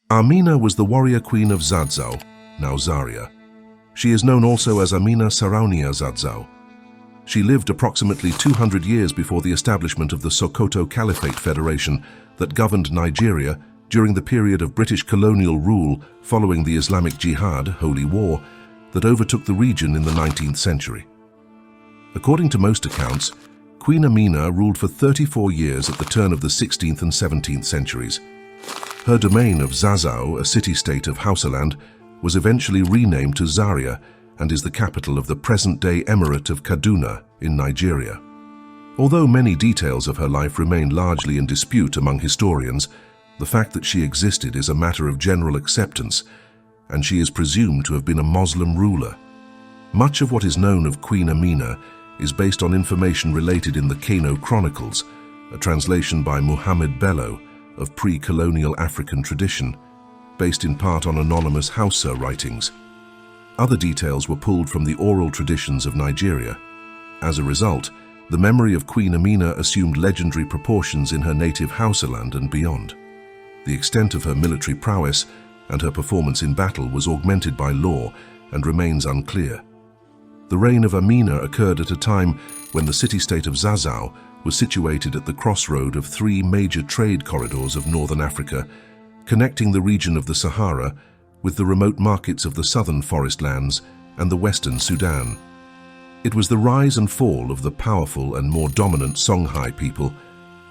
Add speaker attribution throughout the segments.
Speaker 1: Amina was the warrior queen of Zazzau, now Zaria. She is known also as Amina Sarauniya Zazzau. She lived approximately 200 years before the establishment of the Sokoto Caliphate Federation that governed Nigeria during the period of British colonial rule following the Islamic Jihad, Holy War, that overtook the region in the 19th century. According to most accounts, Queen Amina ruled for 34 years at the turn of the 16th and 17th centuries. Her domain of Zazzau, a city-state of Hausaland, was eventually renamed to Zaria and is the capital of the present-day Emirate of Kaduna in Nigeria. Although many details of her life remain largely in dispute among historians, the fact that she existed is a matter of general acceptance, and she is presumed to have been a Muslim ruler. Much of what is known of Queen Amina is based on information related in the Kano Chronicles, a translation by Muhammad Bello of pre-colonial African tradition, based in part on anonymous Hausa writings. Other details were pulled from the oral traditions of Nigeria. As a result, the memory of Queen Amina assumed legendary proportions in her native Hausaland and beyond. The extent of her military prowess and her performance in battle was augmented by law and remains unclear. The reign of Amina occurred at a time when the city-state of Zazzau was situated at the crossroad of three major trade corridors of northern Africa, connecting the region of the Sahara with the remote markets of the southern forest lands and the western Sudan. It was the rise and fall of the powerful and more dominant Songhai people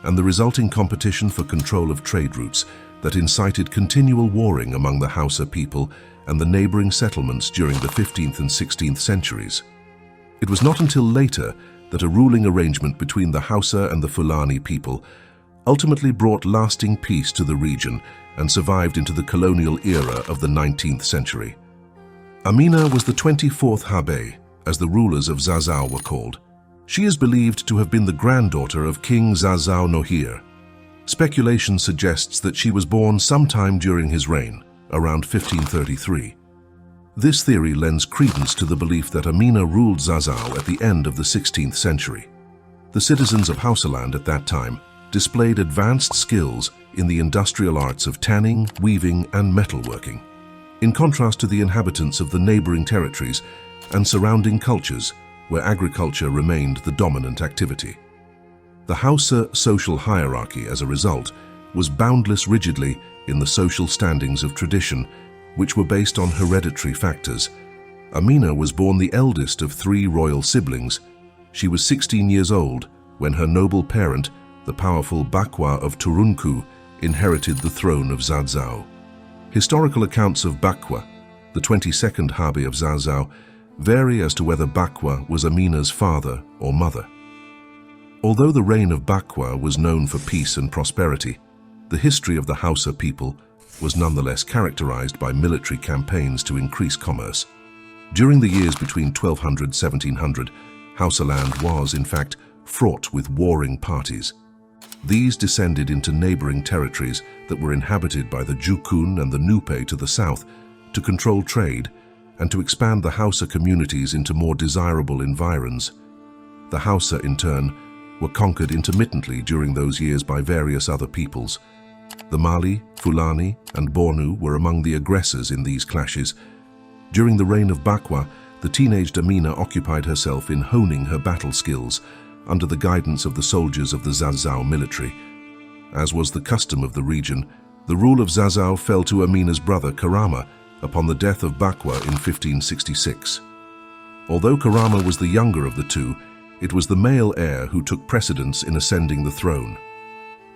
Speaker 1: and the resulting competition for control of trade routes that incited continual warring among the Hausa people and the neighboring settlements during the 15th and 16th centuries. It was not until later that a ruling arrangement between the Hausa and the Fulani people ultimately brought lasting peace to the region and survived into the colonial era of the 19th century. Amina was the 24th Habe, as the rulers of Zazzau were called. She is believed to have been the granddaughter of King Zazzau Nohir. Speculation suggests that she was born sometime during his reign, around 1533. This theory lends credence to the belief that Amina ruled Zazzau at the end of the 16th century. The citizens of Hausaland at that time displayed advanced skills in the industrial arts of tanning, weaving, and metalworking, in contrast to the inhabitants of the neighboring territories and surrounding cultures where agriculture remained the dominant activity. The Hausa social hierarchy, as a result, was boundless rigidly in the social standings of tradition, which were based on hereditary factors. Amina was born the eldest of three royal siblings. She was 16 years old when her noble parent, the powerful Bakwa of Turunku, inherited the throne of Zazzau. Historical accounts of Bakwa, the 22nd Habe of Zazzau, vary as to whether Bakwa was Amina's father or mother. Although the reign of Bakwa was known for peace and prosperity, the history of the Hausa people was nonetheless characterized by military campaigns to increase commerce. During the years between 1200–1700, Hausaland was, in fact, fraught with warring parties. These descended into neighboring territories that were inhabited by the Jukun and the Nupe to the south to control trade and to expand the Hausa communities into more desirable environs. The Hausa, in turn, were conquered intermittently during those years by various other peoples. The Mali, Fulani, and Bornu were among the aggressors in these clashes. During the reign of Bakwa, the teenaged Amina occupied herself in honing her battle skills under the guidance of the soldiers of the Zazzau military. As was the custom of the region, the rule of Zazzau fell to Amina's brother Karama upon the death of Bakwa in 1566. Although Karama was the younger of the two, it was the male heir who took precedence in ascending the throne.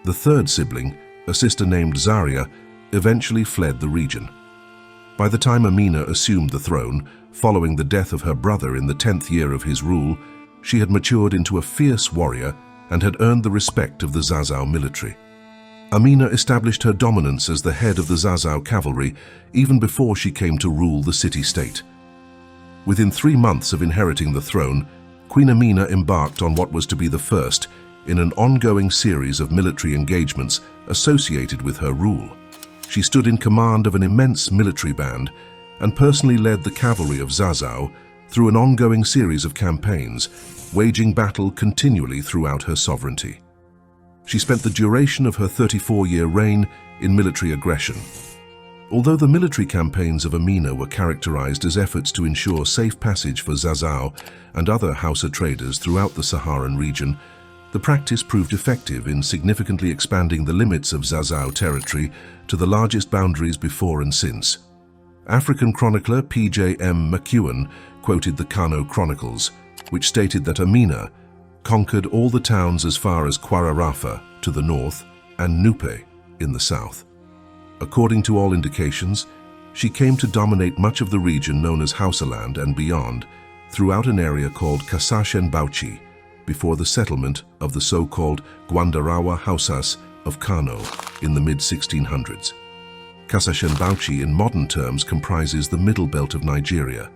Speaker 1: The third sibling, a sister named Zaria, eventually fled the region. By the time Amina assumed the throne, following the death of her brother in the 10th year of his rule, she had matured into a fierce warrior and had earned the respect of the Zazzau military. Amina established her dominance as the head of the Zazzau cavalry even before she came to rule the city-state. Within 3 months of inheriting the throne, Queen Amina embarked on what was to be the first in an ongoing series of military engagements associated with her rule. She stood in command of an immense military band and personally led the cavalry of Zazzau through an ongoing series of campaigns, waging battle continually throughout her sovereignty. She spent the duration of her 34-year reign in military aggression. Although the military campaigns of Amina were characterized as efforts to ensure safe passage for Zazzau and other Hausa traders throughout the Saharan region, the practice proved effective in significantly expanding the limits of Zazzau territory to the largest boundaries before and since. African chronicler P.J.M. McEwen quoted the Kano Chronicles, which stated that Amina conquered all the towns as far as Kwararafa to the north and Nupe in the south. According to all indications, she came to dominate much of the region known as Hausaland and beyond, throughout an area called 𝙎ᴜ before the settlement of the so-called Gwandarawa Hausas of Kano in the mid-1600s. 𝙎ᴜ in modern terms comprises the middle belt of Nigeria.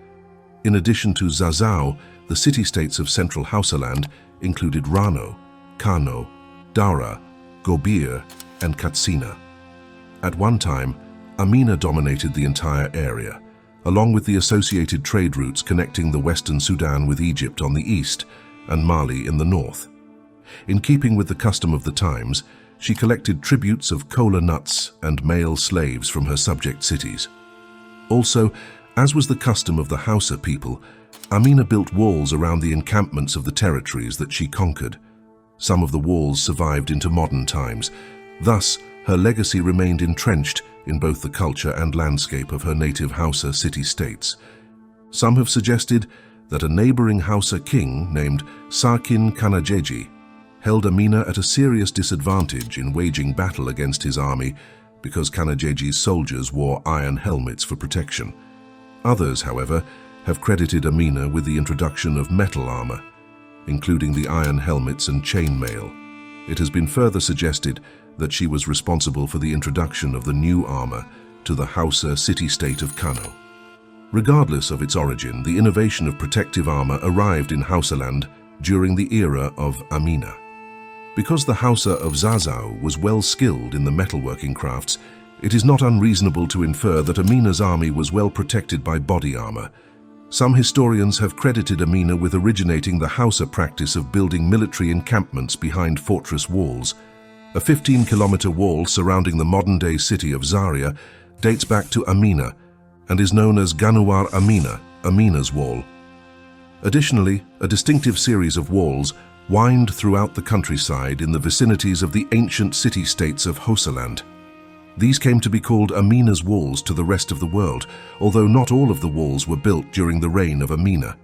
Speaker 1: In addition to Zazzau, the city-states of central Hausaland included Rano, Kano, Daura, Gobir, and Katsina. At one time, Amina dominated the entire area, along with the associated trade routes connecting the western Sudan with Egypt on the east and Mali in the north. In keeping with the custom of the times, she collected tributes of kola nuts and male slaves from her subject cities. Also, as was the custom of the Hausa people, Amina built walls around the encampments of the territories that she conquered. Some of the walls survived into modern times. Thus, her legacy remained entrenched in both the culture and landscape of her native Hausa city-states. Some have suggested that a neighboring Hausa king named Sarkin Kanajeji held Amina at a serious disadvantage in waging battle against his army because Kanajeji's soldiers wore iron helmets for protection. Others, however, have credited Amina with the introduction of metal armor, including the iron helmets and chainmail. It has been further suggested that she was responsible for the introduction of the new armor to the Hausa city-state of Kano. Regardless of its origin, the innovation of protective armor arrived in Hausaland during the era of Amina. Because the Hausa of Zazzau was well skilled in the metalworking crafts, it is not unreasonable to infer that Amina's army was well protected by body armor. Some historians have credited Amina with originating the Hausa practice of building military encampments behind fortress walls. A 15-kilometer wall surrounding the modern-day city of Zaria dates back to Amina and is known as Ganuwar Amina, Amina's Wall. Additionally, a distinctive series of walls wind throughout the countryside in the vicinities of the ancient city-states of Hausaland. These came to be called Amina's walls to the rest of the world, although not all of the walls were built during the reign of Amina.